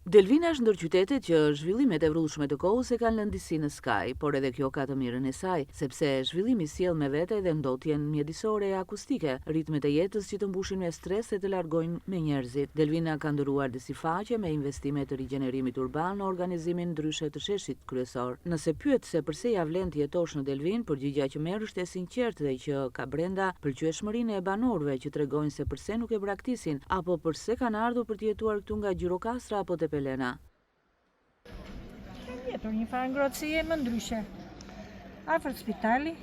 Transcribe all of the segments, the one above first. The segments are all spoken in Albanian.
Delvina është ndër qytetet që zhvillimet e vrullshme të kohës e kanë lënë disi në skaj, por edhe kjo ka të mirën e saj, sepse zhvillimi sjell me vete edhe ndotjen mjedisore e akustike, ritmet e jetës që të mbushin me stres e të largojnë me njerëzit. Delvina ka ndëruar disi faqe me investime të rigjenerimit urban në organizimin ndryshe të sheshit kryesor. Nëse pyet se përse ja vlen të jetosh në Delvin, përgjigjja që merr është e sinqertë dhe që ka brenda pëlqyeshmërinë e banorëve që tregojnë se përse nuk e braktisin apo përse kanë ardhur për të jetuar këtu nga Gjirokastra apo Pelena. Për një farë ngrohtësie më ndryshe. Afër spitali,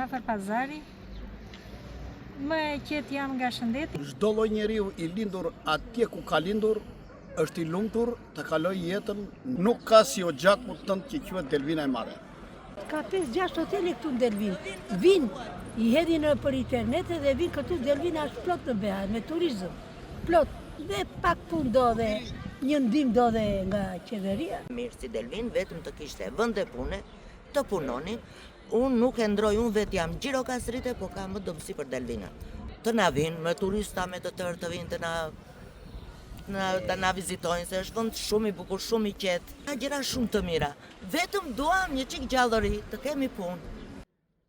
afër pazari, më e qetë jam nga shëndeti. Çdo lloj njeriu i lindur atje ku ka lindur është i lumtur të kaloj jetën, nuk ka si o gjaku tënd që quhet Delvina e Madhe. Ka 5-6 hotele këtu në Delvin. Vin, i hedhin për internet dhe vin këtu. Delvina është plot në Beha, me turizëm. Plot, dhe pak punë do dhe një ndim do dhe nga qeveria. Mirë si Delvin vetëm të kishte vende pune, të punoni. Unë nuk e ndroj, unë vetë jam Gjirokastrite, po ka më dëmsi për Delvina. Të na vinë, me turista, me të tërë të vinë të na vizitojnë, se është vend shumë i bukur, shumë i qetë. Ka gjëra shumë të mira. Vetëm duam një çik gjallëri, të kemi punë.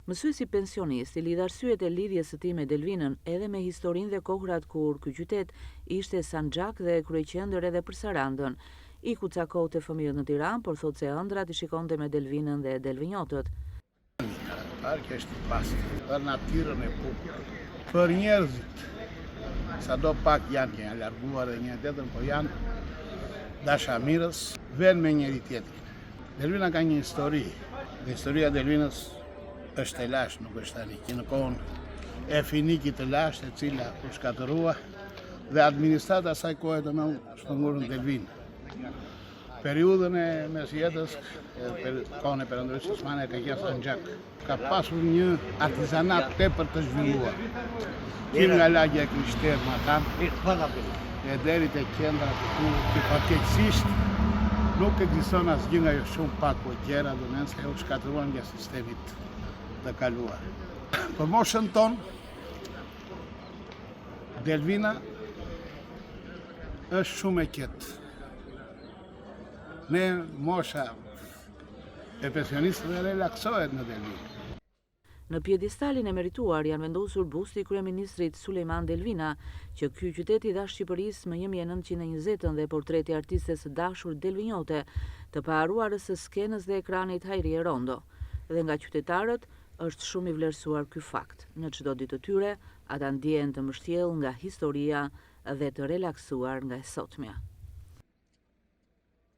Mësuesi pensionist i lidh arsyet e lidhjes së tij me Delvinën edhe me historinë dhe kohrat kur ky qytet ishte sanxhak dhe kryeqendër edhe për Sarandën. I kucakote fëmijët në Tiranë, por thotë se ëndrat i shikonte me Delvinën dhe delvinjotët. Park është i pastër, për natyrën e bukur, për njerëzit. Sado pak janë larguar dhe një tjetër, po janë dashamirës, vën me njëri tjetrin. Delvina ka një histori. Dhe historia e Delvinës është e lashtë, nuk është tani, që në kohën e Finikit të lashtë, e cila u shkatërua dhe administrata asaj kohe të më shpëngurën në Delvinë. Periudhën e mesjetës, kohën e perëndimit osmane ka qenë sanxhak. Ka pasur një artizanat tepër të zhvilluar. Që nga lagja e Krishterë Matan, e deri te qendra këtu, që fatkeqësisht nuk ekziston asgjë nga jo shumë pak po gjëra, do të thënë se u shkatëruan nga sistemit të kaluar. Për moshën tonë, Delvina është shumë e qetë. Ne mosha e pensionistëve relaksohet në Delvinë. Në pjedestalin e merituar janë vendosur busti i kryeministrit Sulejman Delvina, që ky qytet i dha Shqipërisë më 1920 dhe portreti i artistes së dashur delvinjote, të paharuarës së skenës dhe ekranit Hajrie Rondo. Dhe nga qytetarët është shumë i vlerësuar ky fakt. Në çdo ditë të tyre, ata ndjehen të mbështjellë nga historia dhe të relaksuar nga e sotmja.